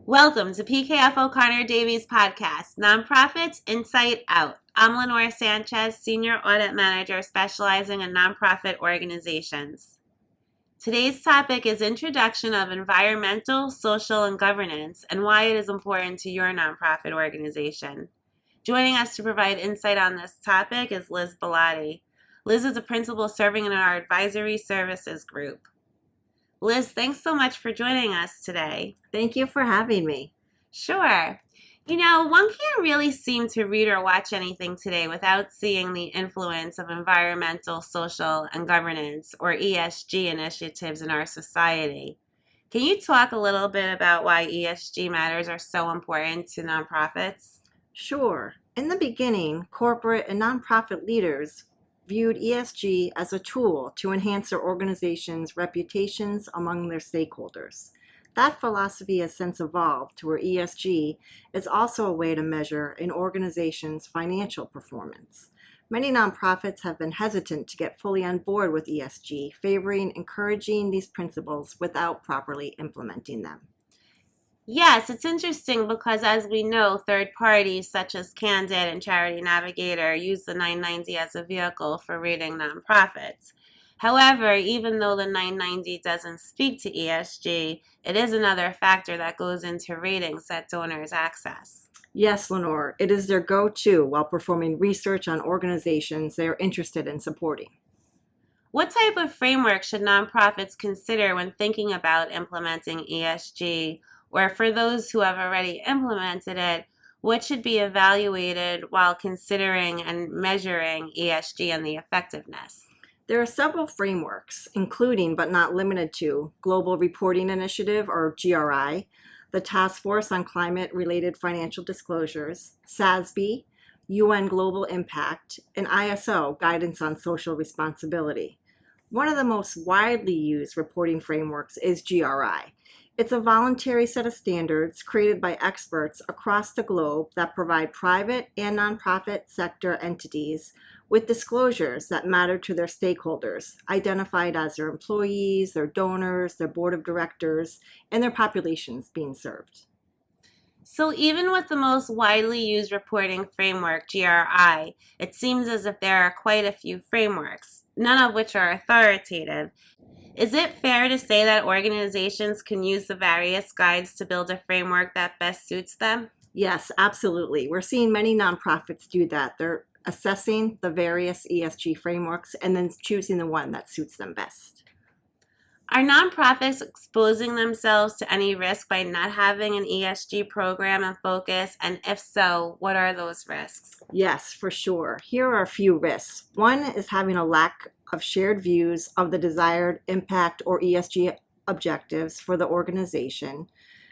Welcome to PKF O'Connor Davies Podcast, Nonprofits Insight Out. I'm Lenore Sanchez, Senior Audit Manager specializing in nonprofit organizations. Today's topic is Introduction of Environmental, Social, and Governance and why it is important to your nonprofit organization. Joining us to provide insight on this topic is Liz Bellotti. Liz is a principal serving in our advisory services group. Liz, thanks so much for joining us today. Thank you for having me. Sure. One can't really seem to read or watch anything today without seeing the influence of environmental, social, and governance, or ESG initiatives in our society. Can you talk a little bit about why ESG matters are so important to nonprofits? Sure. In the beginning, corporate and nonprofit leaders viewed ESG as a tool to enhance their organization's reputations among their stakeholders. That philosophy has since evolved to where ESG is also a way to measure an organization's financial performance. Many nonprofits have been hesitant to get fully on board with ESG, favoring encouraging these principles without properly implementing them. Yes, it's interesting because as we know, third parties such as Candid and Charity Navigator use the 990 as a vehicle for rating nonprofits. However, even though the 990 doesn't speak to ESG, it is another factor that goes into ratings that donors access. Yes, Lenore, it is their go-to while performing research on organizations they are interested in supporting. What type of framework should nonprofits consider when thinking about implementing ESG? Or for those who have already implemented it, what should be evaluated while considering and measuring ESG and the effectiveness? There are several frameworks, including but not limited to Global Reporting Initiative, or GRI, the Task Force on Climate-Related Financial Disclosures, SASB, UN Global Impact, and ISO, Guidance on Social Responsibility. One of the most widely used reporting frameworks is GRI. It's a voluntary set of standards created by experts across the globe that provide private and nonprofit sector entities with disclosures that matter to their stakeholders, identified as their employees, their donors, their board of directors, and their populations being served. So even with the most widely used reporting framework, GRI, it seems as if there are quite a few frameworks, none of which are authoritative. Is it fair to say that organizations can use the various guides to build a framework that best suits them? Yes, absolutely. We're seeing many nonprofits do that. They're assessing the various ESG frameworks and then choosing the one that suits them best. Are nonprofits exposing themselves to any risk by not having an ESG program and focus? And if so, what are those risks? Yes, for sure. Here are a few risks. One is having a lack of shared views of the desired impact or ESG objectives for the organization,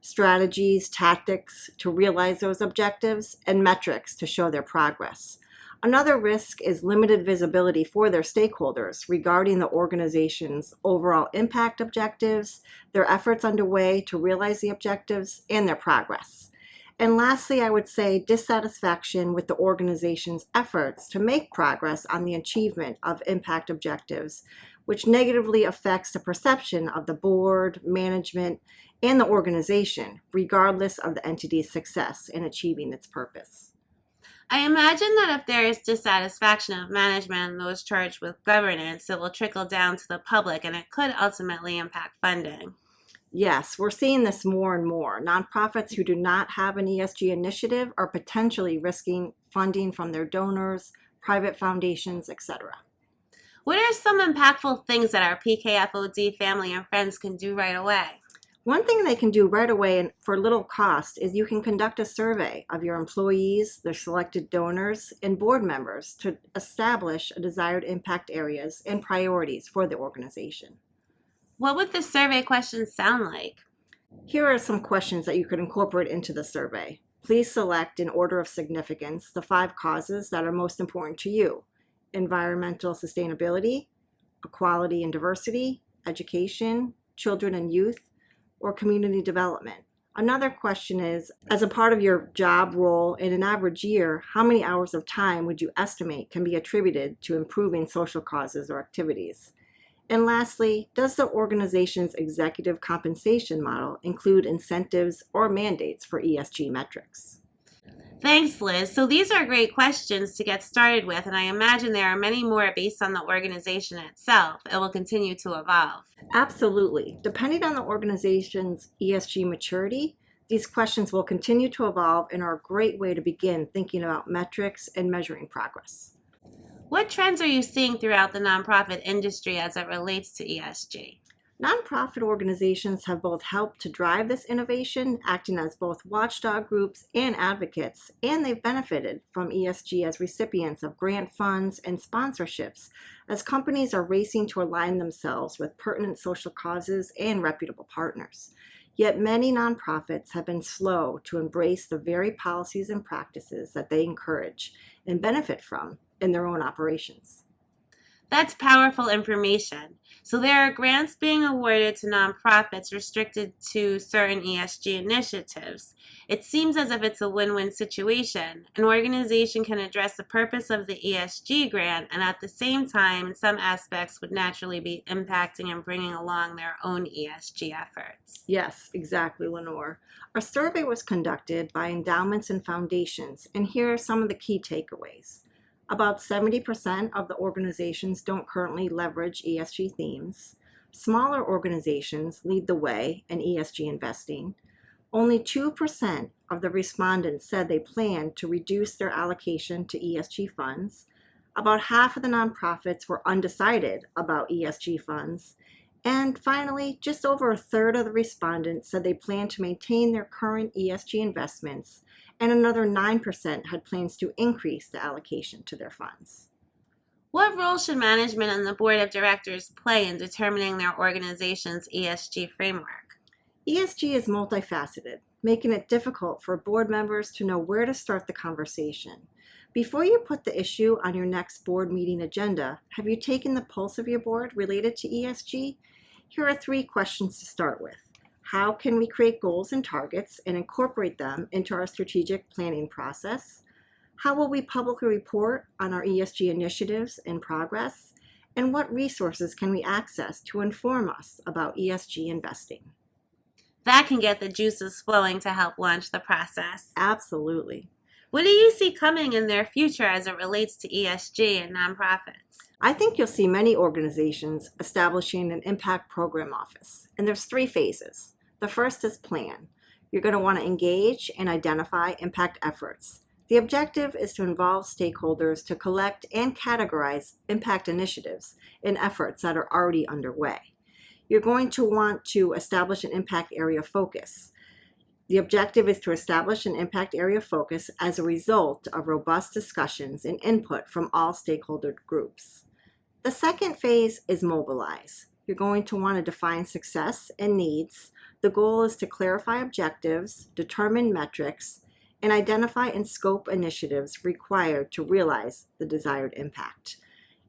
strategies, tactics to realize those objectives, and metrics to show their progress. Another risk is limited visibility for their stakeholders regarding the organization's overall impact objectives, their efforts underway to realize the objectives, and their progress. And lastly, I would say dissatisfaction with the organization's efforts to make progress on the achievement of impact objectives, which negatively affects the perception of the board, management, and the organization, regardless of the entity's success in achieving its purpose. I imagine that if there is dissatisfaction of management and those charged with governance, it will trickle down to the public and it could ultimately impact funding. Yes, we're seeing this more and more. Nonprofits who do not have an ESG initiative are potentially risking funding from their donors, private foundations, etc. What are some impactful things that our PKFOD family and friends can do right away? One thing they can do right away and for little cost is you can conduct a survey of your employees, their selected donors, and board members to establish desired impact areas and priorities for the organization. What would the survey questions sound like? Here are some questions that you could incorporate into the survey. Please select in order of significance the 5 causes that are most important to you: environmental sustainability, equality and diversity, education, children and youth, or community development. Another question is, as a part of your job role in an average year, how many hours of time would you estimate can be attributed to improving social causes or activities? And lastly, does the organization's executive compensation model include incentives or mandates for ESG metrics? Thanks, Liz. So these are great questions to get started with, and I imagine there are many more based on the organization itself. It will continue to evolve. Absolutely. Depending on the organization's ESG maturity, these questions will continue to evolve and are a great way to begin thinking about metrics and measuring progress. What trends are you seeing throughout the nonprofit industry as it relates to ESG? Nonprofit organizations have both helped to drive this innovation, acting as both watchdog groups and advocates, and they've benefited from ESG as recipients of grant funds and sponsorships, as companies are racing to align themselves with pertinent social causes and reputable partners. Yet many nonprofits have been slow to embrace the very policies and practices that they encourage and benefit from in their own operations. That's powerful information. So there are grants being awarded to nonprofits restricted to certain ESG initiatives. It seems as if it's a win-win situation. An organization can address the purpose of the ESG grant and at the same time, in some aspects, would naturally be impacting and bringing along their own ESG efforts. Yes, exactly, Lenore. Our survey was conducted by endowments and foundations, and here are some of the key takeaways. About 70% of the organizations don't currently leverage ESG themes. Smaller organizations lead the way in ESG investing. Only 2% of the respondents said they plan to reduce their allocation to ESG funds. About half of the nonprofits were undecided about ESG funds. And finally, just over a third of the respondents said they plan to maintain their current ESG investments, and another 9% had plans to increase the allocation to their funds. What role should management and the board of directors play in determining their organization's ESG framework? ESG is multifaceted, making it difficult for board members to know where to start the conversation. Before you put the issue on your next board meeting agenda, have you taken the pulse of your board related to ESG? Here are 3 questions to start with. How can we create goals and targets and incorporate them into our strategic planning process? How will we publicly report on our ESG initiatives and progress? And what resources can we access to inform us about ESG investing? That can get the juices flowing to help launch the process. Absolutely. What do you see coming in their future as it relates to ESG and nonprofits? I think you'll see many organizations establishing an impact program office, and there's 3 phases. The first is plan. You're going to want to engage and identify impact efforts. The objective is to involve stakeholders to collect and categorize impact initiatives and efforts that are already underway. You're going to want to establish an impact area focus. The objective is to establish an impact area focus as a result of robust discussions and input from all stakeholder groups. The second phase is mobilize. You're going to want to define success and needs. The goal is to clarify objectives, determine metrics, and identify and scope initiatives required to realize the desired impact.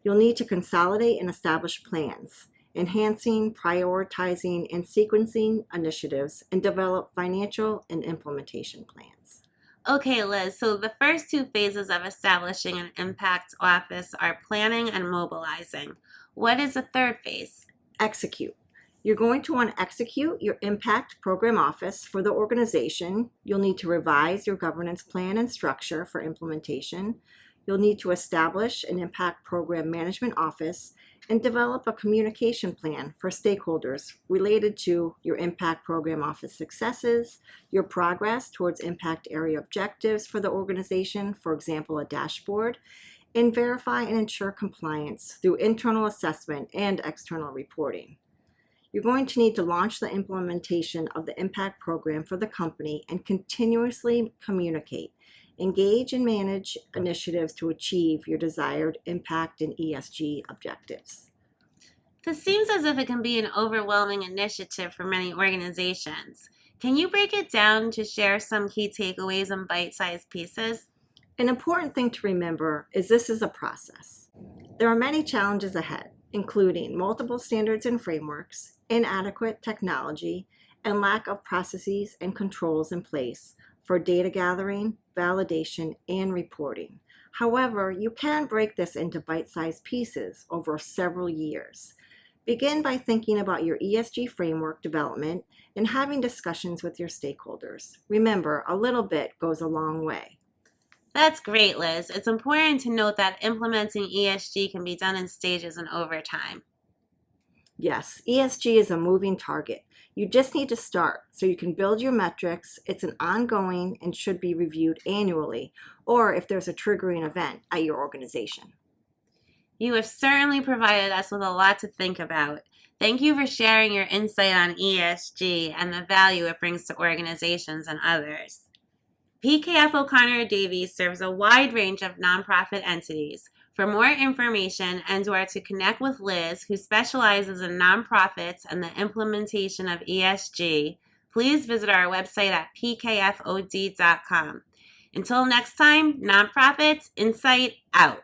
You'll need to consolidate and establish plans, enhancing, prioritizing, and sequencing initiatives, and develop financial and implementation plans. Okay, Liz, so the first 2 phases of establishing an impact office are planning and mobilizing. What is the third phase? Execute. You're going to want to execute your impact program office for the organization. You'll need to revise your governance plan and structure for implementation. You'll need to establish an impact program management office and develop a communication plan for stakeholders related to your impact program office successes, your progress towards impact area objectives for the organization, for example, a dashboard, and verify and ensure compliance through internal assessment and external reporting. You're going to need to launch the implementation of the impact program for the company and continuously communicate, engage, and manage initiatives to achieve your desired impact and ESG objectives. This seems as if it can be an overwhelming initiative for many organizations. Can you break it down to share some key takeaways in bite-sized pieces? An important thing to remember is this is a process. There are many challenges ahead, including multiple standards and frameworks, inadequate technology, and lack of processes and controls in place for data gathering, validation, and reporting. However, you can break this into bite-sized pieces over several years. Begin by thinking about your ESG framework development and having discussions with your stakeholders. Remember, a little bit goes a long way. That's great, Liz. It's important to note that implementing ESG can be done in stages and over time. Yes, ESG is a moving target. You just need to start so you can build your metrics. It's an ongoing and should be reviewed annually, or if there's a triggering event at your organization. You have certainly provided us with a lot to think about. Thank you for sharing your insight on ESG and the value it brings to organizations and others. PKF O'Connor Davies serves a wide range of nonprofit entities. For more information and/or to connect with Liz, who specializes in nonprofits and the implementation of ESG, please visit our website at pkfod.com. Until next time, nonprofits, insight out.